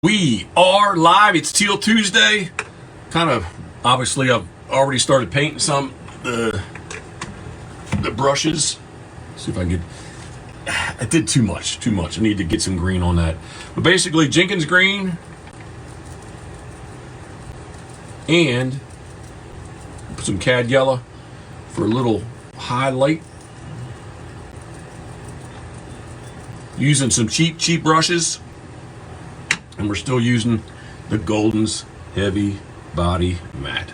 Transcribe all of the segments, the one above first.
We are live. It's Teal Tuesday. Kind of, obviously, I've already started painting some the brushes. See if I can get. I did too much. I need to get some green on that. But basically, Jenkins green and put some cad yellow for a little highlight. Using some cheap brushes. And we're still using the Golden's Heavy Body Matte.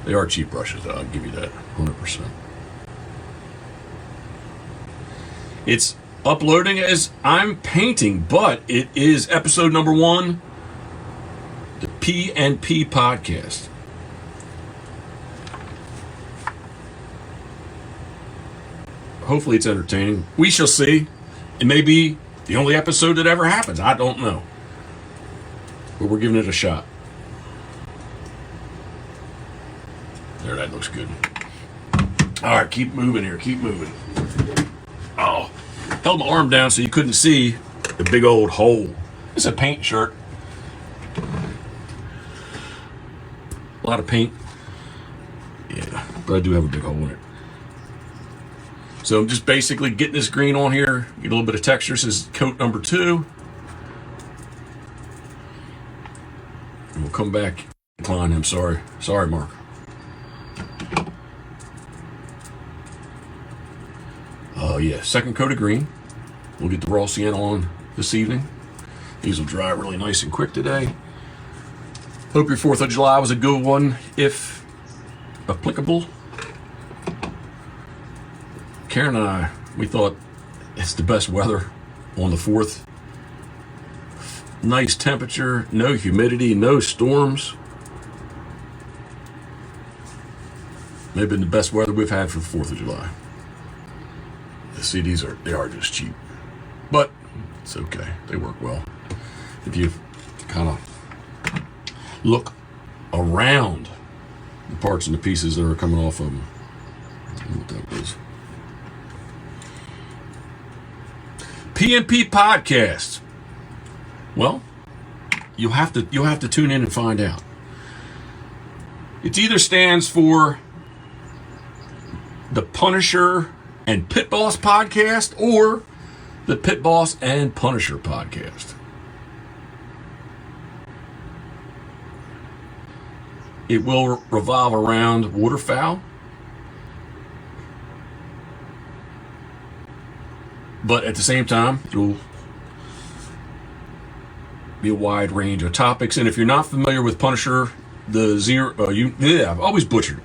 They are cheap brushes, I'll give you that 100%. It's uploading as I'm painting, but it is episode number 1, the P&P podcast. Hopefully it's entertaining. We shall see. It may be the only episode that ever happens. I don't know. But we're giving it a shot. There, that looks good. All right, keep moving here. Keep moving. Oh, held my arm down so you couldn't see the big old hole. It's a paint shirt. A lot of paint. Yeah, but I do have a big hole in it. So I'm just basically getting this green on here, get a little bit of texture. This is coat number 2. And we'll come back. Decline him, sorry, Mark. Oh yeah, second coat of green. We'll get the raw sienna on this evening. These will dry really nice and quick today. Hope your 4th of July was a good one, if applicable. Karen and I, we thought it's the best weather on the 4th. Nice temperature, no humidity, no storms. May have been the best weather we've had for the 4th of July. The CDs are just cheap, but it's okay. They work well. If you kind of look around the parts and the pieces that are coming off of them. I don't know what that was. P&P podcast. Well, you'll have to tune in and find out. It either stands for the Punisher and Pitboss podcast or the Pitboss and Punisher podcast. It will revolve around waterfowl. But at the same time, it'll be a wide range of topics. And if you're not familiar with Punisher, I've always butchered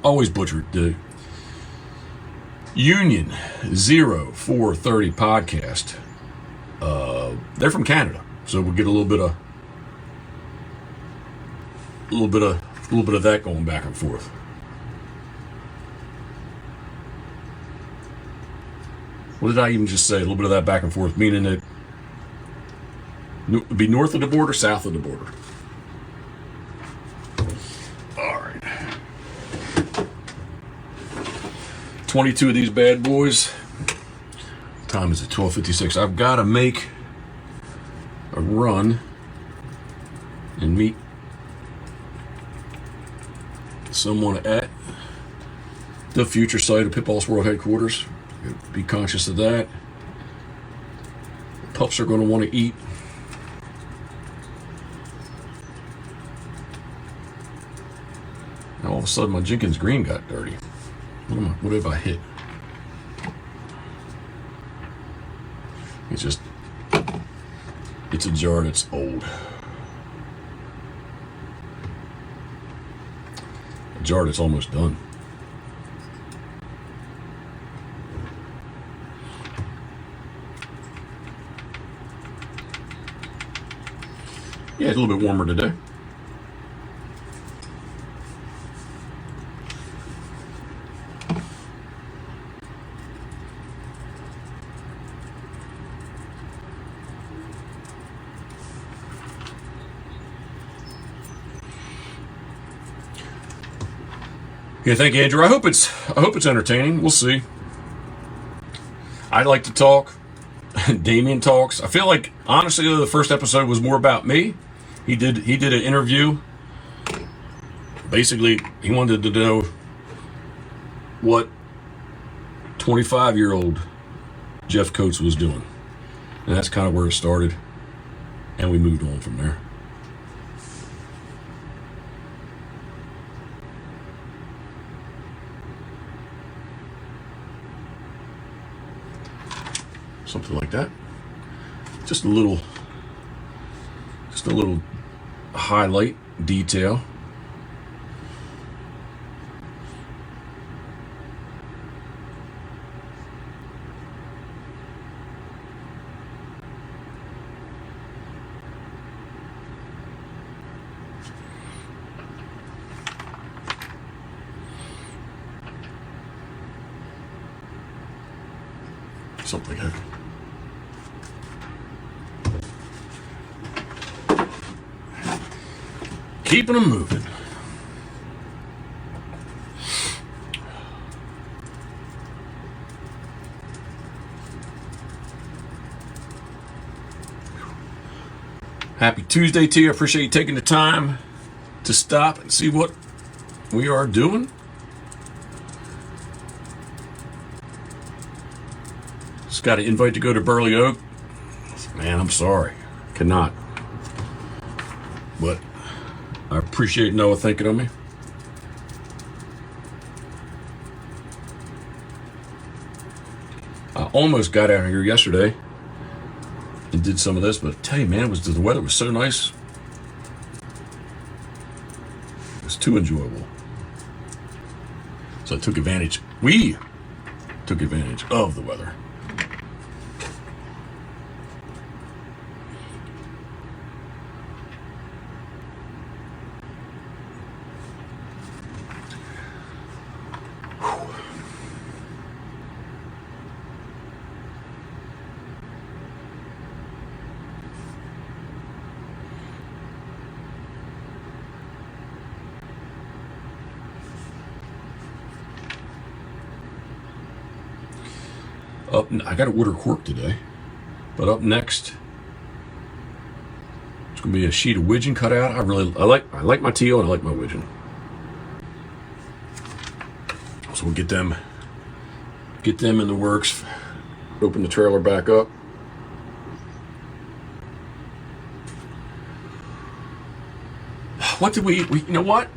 the Union 0430 podcast. They're from Canada, so we'll get a little bit of that going back and forth. What did I even just say? A little bit of that back and forth, meaning that it would be north of the border, south of the border. All right. 22 of these bad boys. What time is it? 12:56. I've got to make a run and meet someone at the future site of Pitboss World Headquarters. Be conscious of that. Pups are going to want to eat. Now all of a sudden my Jenkins green got dirty. What have I hit? It's a jar that's old. A jar that's almost done. Yeah, it's a little bit warmer today. Yeah, thank you, Andrew. I hope it's entertaining. We'll see. I like to talk. Damien talks. I feel like, honestly, the first episode was more about me. He did an interview. Basically, he wanted to know what 25-year-old Jeff Coates was doing. And that's kind of where it started. And we moved on from there. Something like that. Just a little highlight detail. Something like that. Keeping them moving. Happy Tuesday to you. I appreciate you taking the time to stop and see what we are doing. Just got an invite to go to Burley Oak. Man, I'm sorry. Cannot. But I appreciate Noah thinking of me. I almost got out of here yesterday and did some of this, but I tell you, man, the weather was so nice. It was too enjoyable. So I took advantage. We took advantage of the weather. I got to order cork today, but up next, it's gonna be a sheet of widgeon cut out. I like my teal and I like my widgeon, so we'll get them in the works. Open the trailer back up. What did we you know what?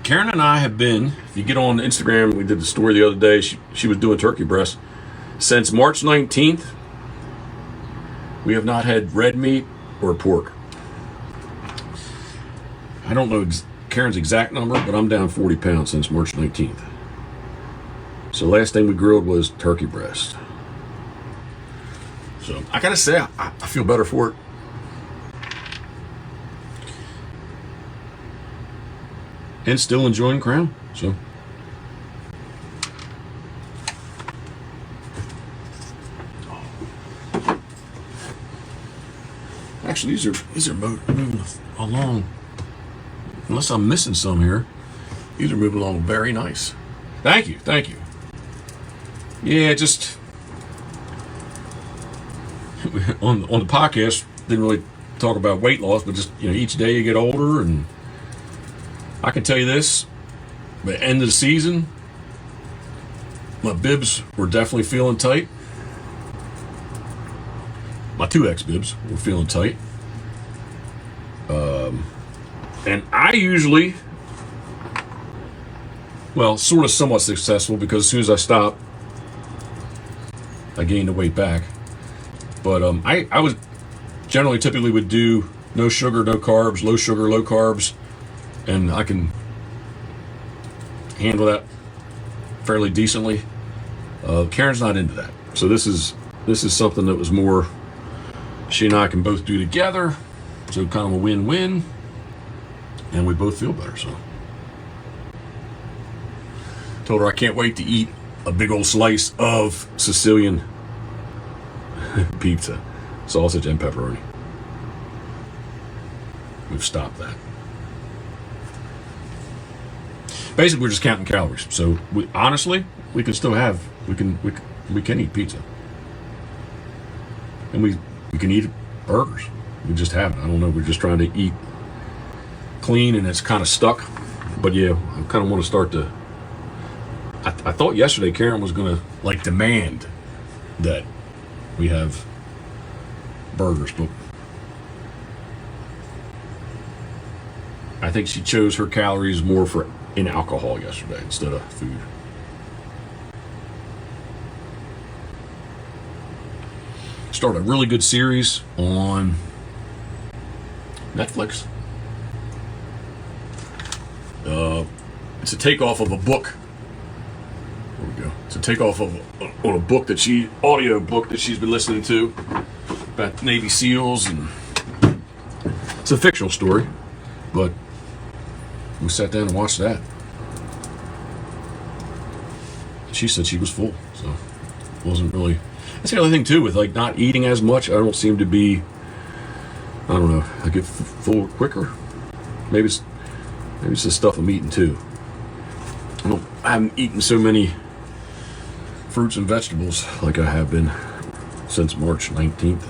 Karen and I have been, if you get on Instagram, we did the story the other day, she was doing turkey breast. Since March 19th, we have not had red meat or pork. I don't know Karen's exact number, but I'm down 40 pounds since March 19th. So last thing we grilled was turkey breast. So I gotta say, I feel better for it. And still enjoying Crown. So actually, these are moving along. Unless I'm missing some here, these are moving along very nice. Thank you. Yeah, just on the podcast didn't really talk about weight loss, but just each day you get older, and I can tell you this: by the end of the season, my bibs were definitely feeling tight. My 2X bibs were feeling tight. And I usually, sort of somewhat successful, because as soon as I stopped, I gained the weight back. But I was typically would do no sugar, no carbs, low sugar, low carbs, and I can handle that fairly decently. Karen's not into that, so this is something that was more she and I can both do together, so kind of a win-win, and we both feel better. So told her I can't wait to eat a big old slice of Sicilian pizza, sausage and pepperoni. We've stopped that. Basically, we're just counting calories. So honestly, we can still have we can eat pizza. and we can eat burgers. We just haven't. I don't know. We're just trying to eat clean, and it's kind of stuck. But yeah, I kind of want to start to. I thought yesterday Karen was gonna like demand that we have burgers, but I think she chose her calories more in alcohol yesterday instead of food. Started a really good series on Netflix. It's a takeoff of a book. There we go. It's a takeoff of on a book audio book that she's been listening to about Navy SEALs, and it's a fictional story, but we sat down and watched that. She said she was full, so it wasn't really. That's the other thing too with like not eating as much. I don't seem to be. I don't know. I get full quicker. Maybe it's the stuff I'm eating too. I haven't eaten so many fruits and vegetables like I have been since March 19th.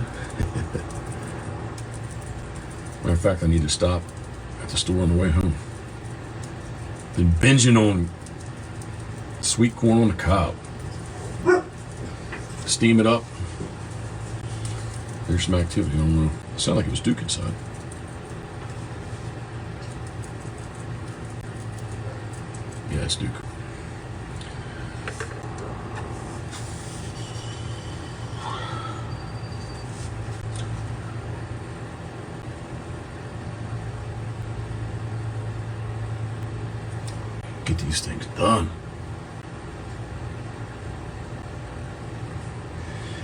Matter of fact, I need to stop at the store on the way home. Been binging on sweet corn on the cob. Steam it up. There's some activity. I don't know. It sounded like it was Duke inside. Yeah, it's Duke. Get these things done.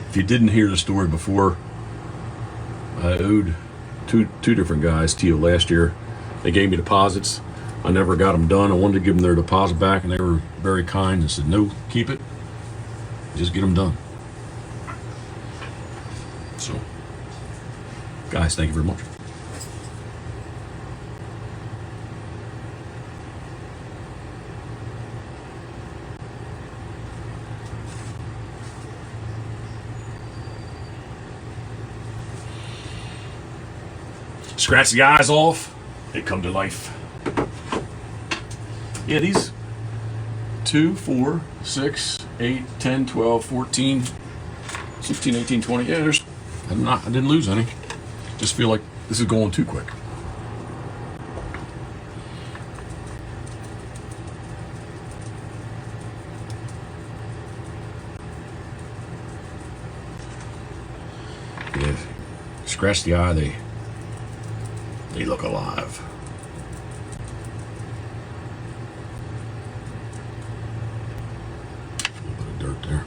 If you didn't hear the story before, I owed two different guys TEAL last year. They gave me deposits. I never got them done. I wanted to give them their deposit back, and they were very kind and said, no, keep it. Just get them done. So, guys, thank you very much. Scratch the eyes off, they come to life. Yeah, these 2, 4, 6, 8, 10, 12, 14, 16, 18, 20. Yeah, I didn't lose any. Just feel like this is going too quick. Yeah, scratch the eye, they look alive. A little bit of dirt there.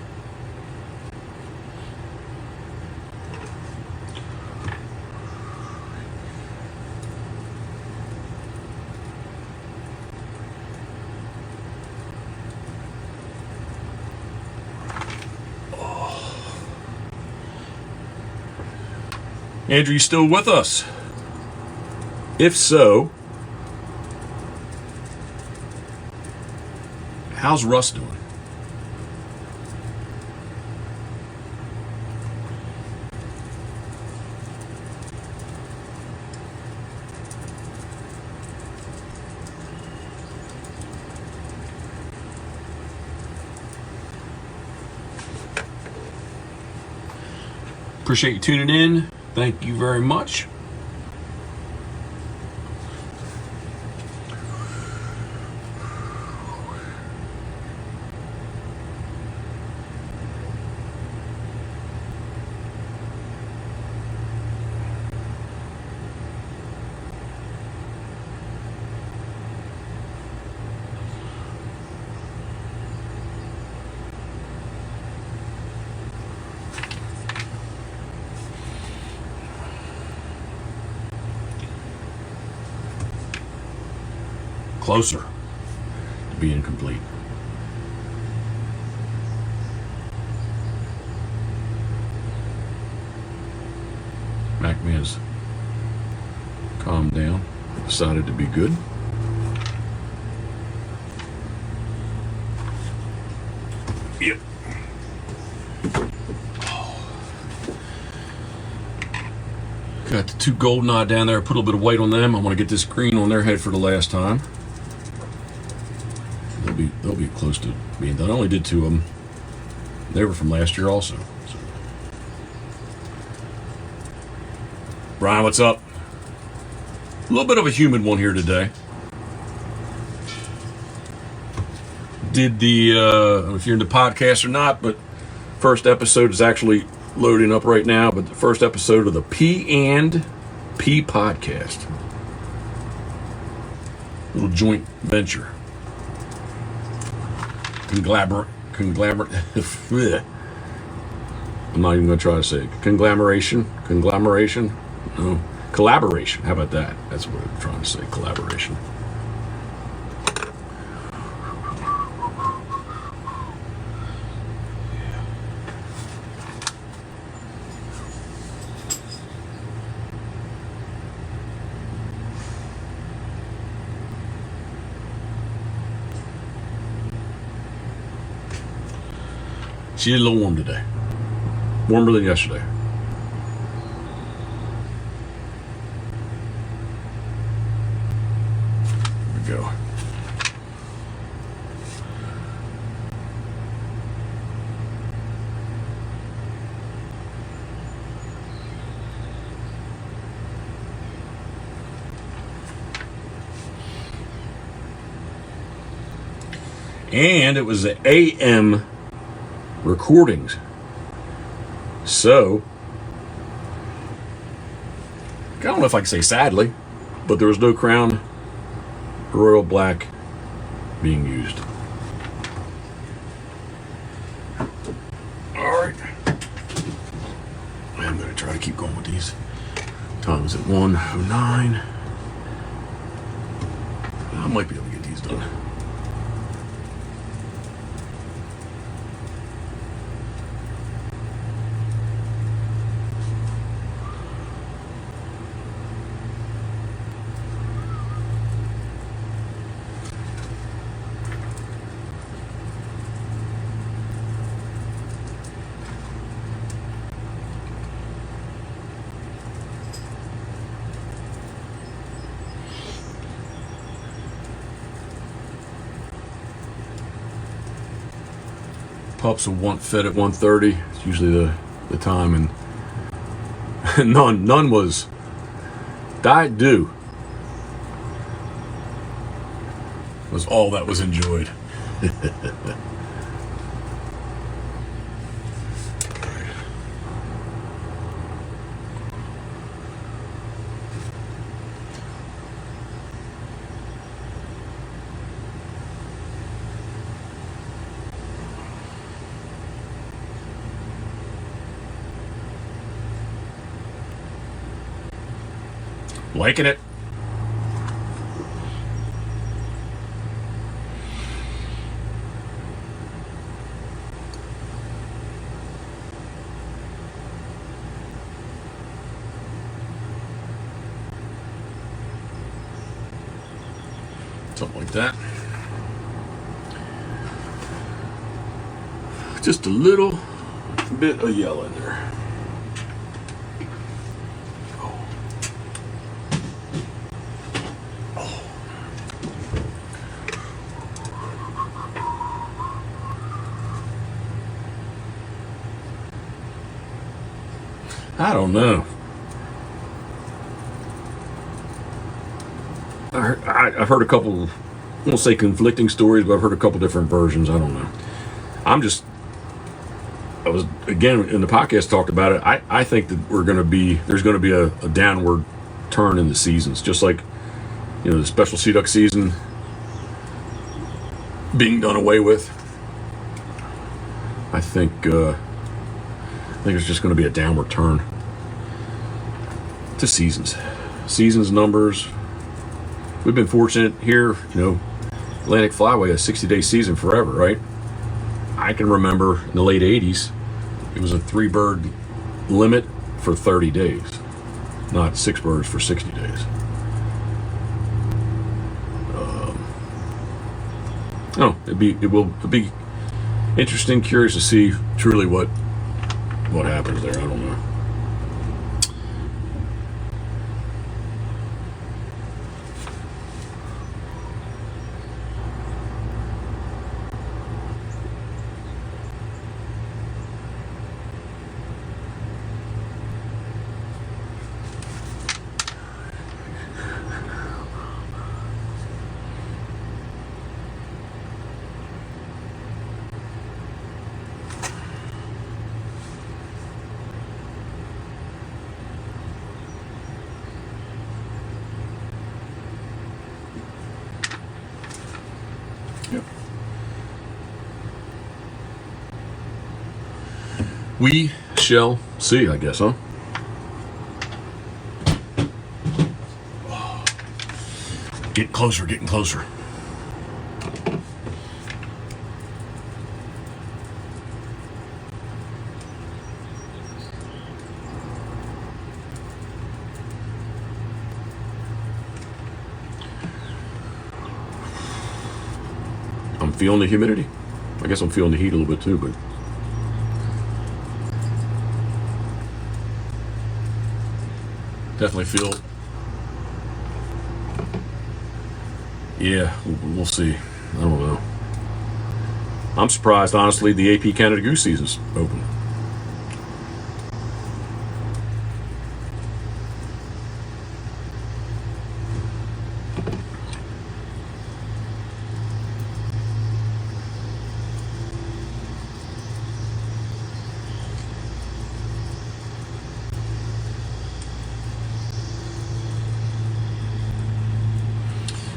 Oh. Andrew, you still with us? If so, how's Russ doing? Appreciate you tuning in. Thank you very much. Closer to being complete. MacMan's calmed down, decided to be good. Yep. Got the 2 goldeneye down there. Put a little bit of white on them. I want to get this green on their head for the last time. They'll be close to being done. I only did 2 of them. They were from last year also. So. Brian, what's up? A little bit of a humid one here today. Did the, I don't know if you're into podcasts or not, but first episode is actually loading up right now, but the first episode of the P&P podcast. Little joint venture. Conglomerate. I'm not even going to try to say it. Conglomeration. No. Collaboration. How about that? That's what I'm trying to say. Collaboration. She's a little warm today. Warmer than yesterday. There we go. And it was the AM recordings. So, I don't know if I can say sadly, but there was no Crown Royal Black being used. Alright. I'm going to try to keep going with these. Time is at 1:09. I might be able to get these done. Pups will want fed at 1:30. It's usually the time, and none was diet due. Was all that was enjoyed. Liking it. Something like that. Just a little bit of yellow in there. I don't know. I've heard a couple, I won't say conflicting stories, but I've heard a couple different versions. I don't know. I was, again, in the podcast talked about it. I think that there's going to be a downward turn in the seasons. Just like, the special sea duck season being done away with. I think it's just going to be a downward turn to seasons. Seasons numbers. We've been fortunate here, Atlantic Flyway, a 60-day season forever, right? I can remember in the late 80s, it was a 3-bird limit for 30 days, not 6 birds for 60 days. It'll be interesting, curious to see truly what happens there. I don't know. We shall see, I guess, huh? Getting closer, getting closer. I'm feeling the humidity. I guess I'm feeling the heat a little bit too, but definitely feel. Yeah, we'll see. I don't know. I'm surprised, honestly, the AP Canada Goose season's open.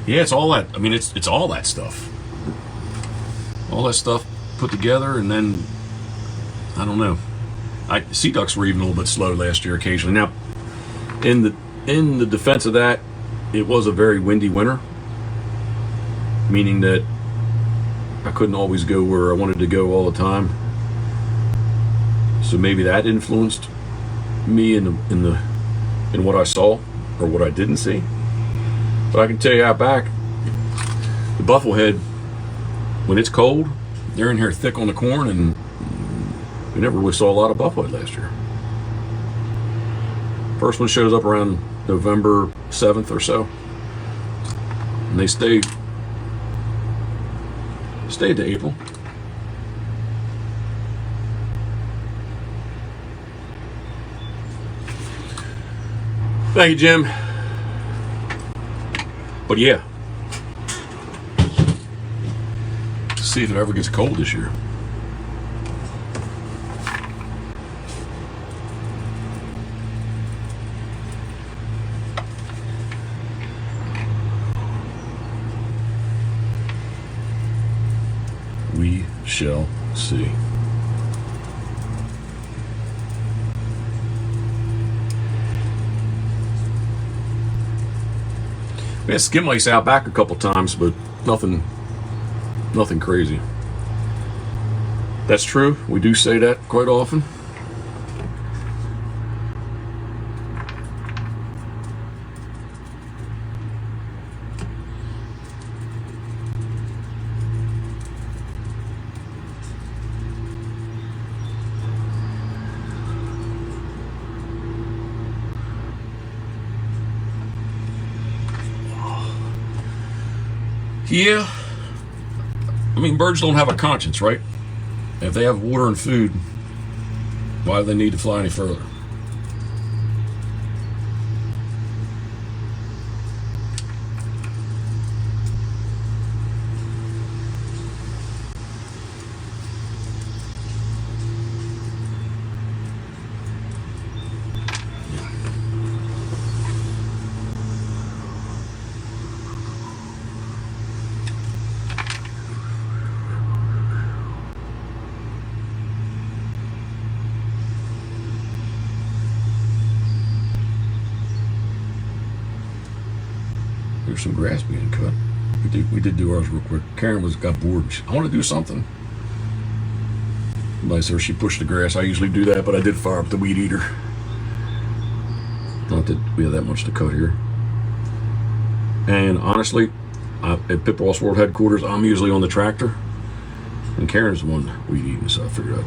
Yeah, it's all that. I mean, it's all that stuff. All that stuff put together, and then I don't know. Sea ducks were even a little bit slow last year occasionally. Now, in the defense of that, it was a very windy winter, meaning that I couldn't always go where I wanted to go all the time. So maybe that influenced me in what I saw or what I didn't see. But I can tell you out back, the bufflehead, when it's cold, they're in here thick on the corn, and we never really saw a lot of bufflehead last year. First one shows up around November 7th or so, and they stayed to April. Thank you, Jim. But yeah, see if it ever gets cold this year. We shall see. We had skim lace out back a couple times, but nothing crazy. That's true. We do say that quite often. Yeah, I mean, birds don't have a conscience, right? If they have water and food, why do they need to fly any further? There's some grass being cut. We did do ours real quick. Karen got bored. I want to do something. Like I said, she pushed the grass. I usually do that, but I did fire up the weed eater. Not that we have that much to cut here. And honestly, at Pitboss World headquarters, I'm usually on the tractor, and Karen's the one weed eating, so I figured I'd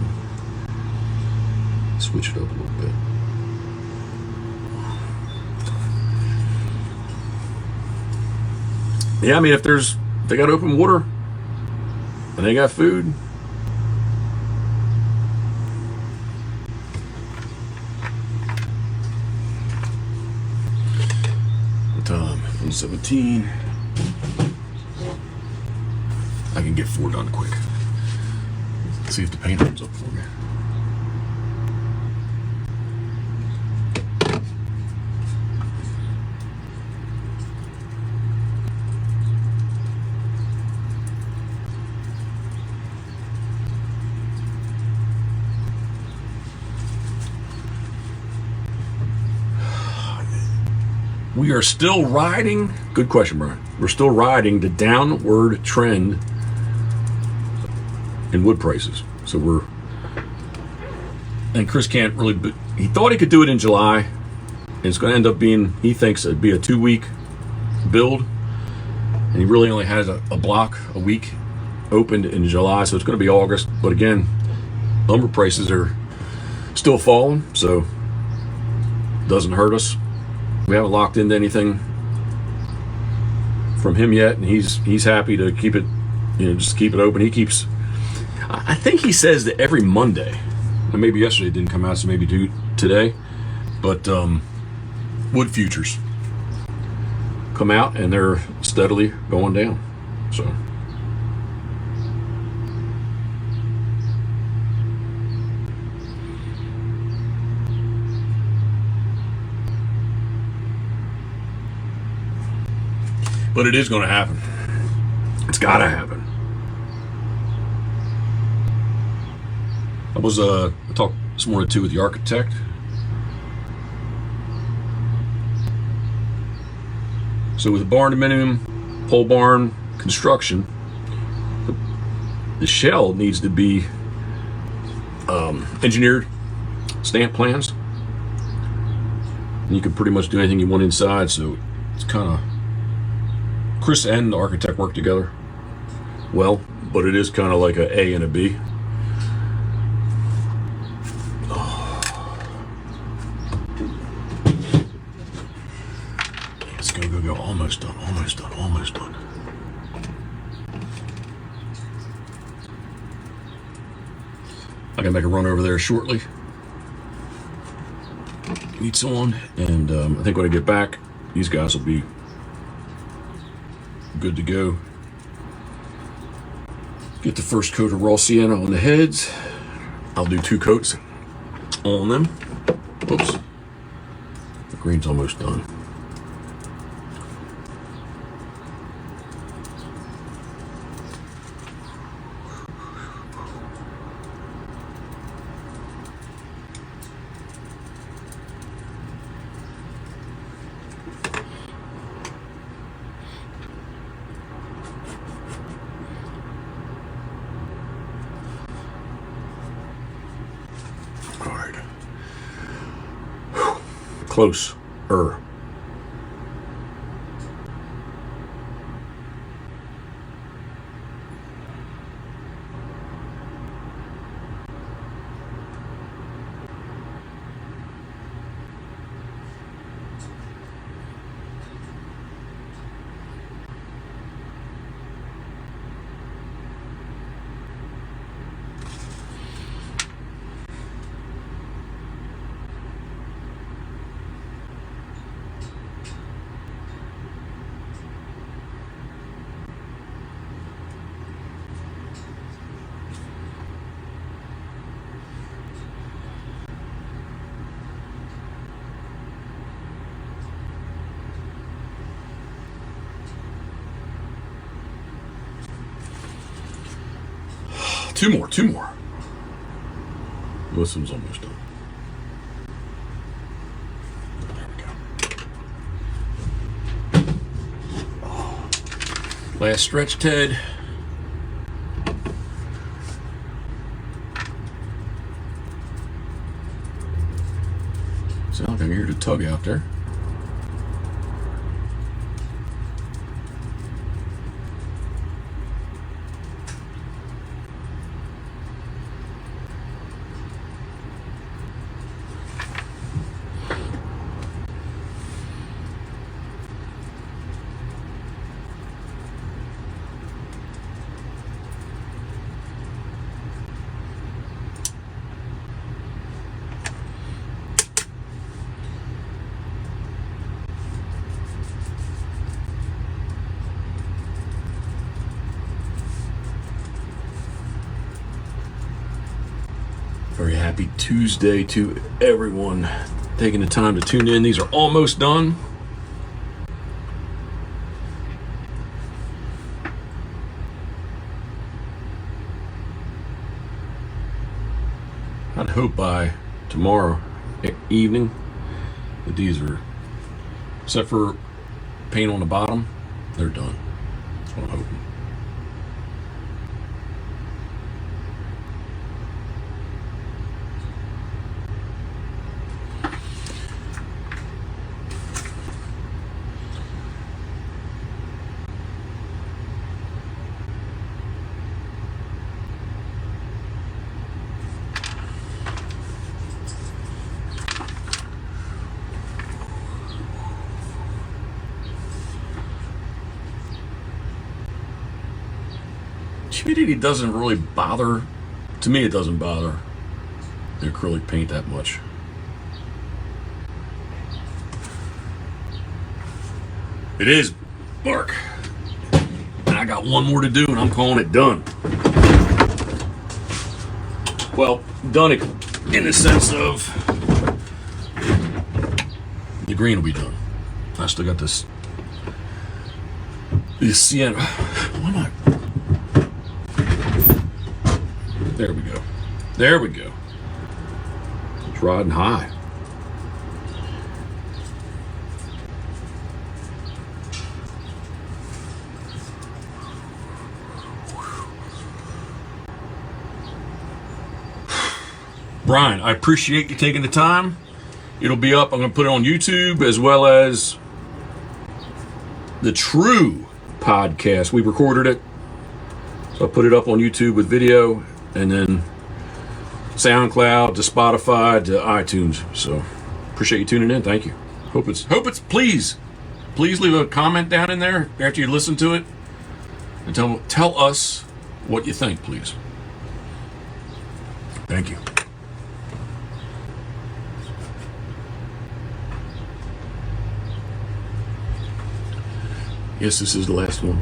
switch it up a little bit. Yeah, I mean, if they got open water and they got food, what time? 1:17. I can get 4 done quick. Let's see if the paint comes up for me. we are still riding, good question, Brian. We're still riding the downward trend in wood prices. So and Chris can't really, he thought he could do it in July. And it's going to end up being, he thinks it'd be a 2-week build. And he really only has a block a week opened in July. So it's going to be August. But again, lumber prices are still falling. So it doesn't hurt us. We haven't locked into anything from him yet. And he's happy to keep it, just keep it open. He keeps, I think he says that every Monday, and maybe yesterday it didn't come out, so maybe do today, but wood futures come out and they're steadily going down. So but it is going to happen. It's got to happen. I talked this morning too with the architect. So with the barn minimum, pole barn construction, the shell needs to be engineered, stamp plans, and you can pretty much do anything you want inside. So it's kind of, Chris and the architect work together well, but it is kind of like a A and a B. Go. Almost done. I gotta make a run over there shortly. Meet someone, and I think when I get back, these guys will be good to go. Get the first coat of raw sienna on the heads. I'll do 2 coats on them. Oops. The green's almost done. Closer. Two more. This one's almost done. There we go. Last stretch, Ted. Sounds like I hear the tug out there. Very happy Tuesday to everyone taking the time to tune in. These are almost done. I'd hope by tomorrow evening that these are except for paint on the bottom, they're done. That's what I'm hoping. Humidity doesn't really bother, to me it doesn't bother the acrylic paint that much. It is, Mark. And I got one more to do and I'm calling it done. Well, done it in the sense of the green will be done. I still got this sienna. Why not? There we go. There we go. It's riding high. Brian, I appreciate you taking the time. It'll be up. I'm going to put it on YouTube as well as the true podcast. We recorded it. So I put it up on YouTube with video. And then SoundCloud to Spotify to iTunes. So appreciate you tuning in. Thank you. Hope it's please leave a comment down in there after you listen to it and tell us what you think, please. Thank you. Yes, this is the last one.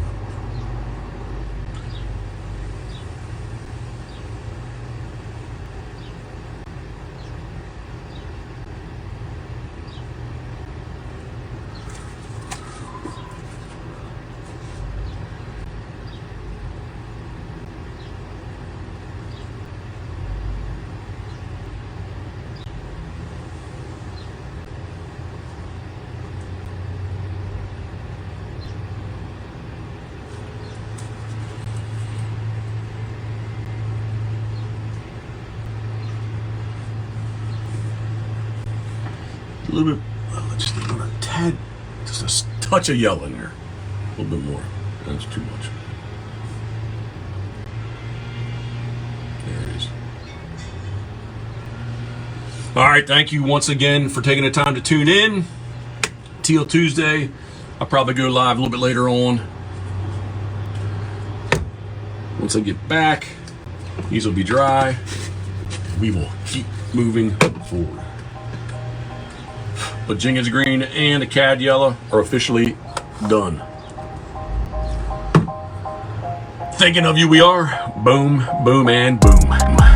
A little bit, just a tad, just a touch of yellow in there. A little bit more. That's too much. There it is. All right, thank you once again for taking the time to tune in. Teal Tuesday. I'll probably go live a little bit later on. Once I get back, these will be dry. We will keep moving forward. But Jenkins Green and the Cad Yellow are officially done. Thinking of you we are. Boom, boom, and boom.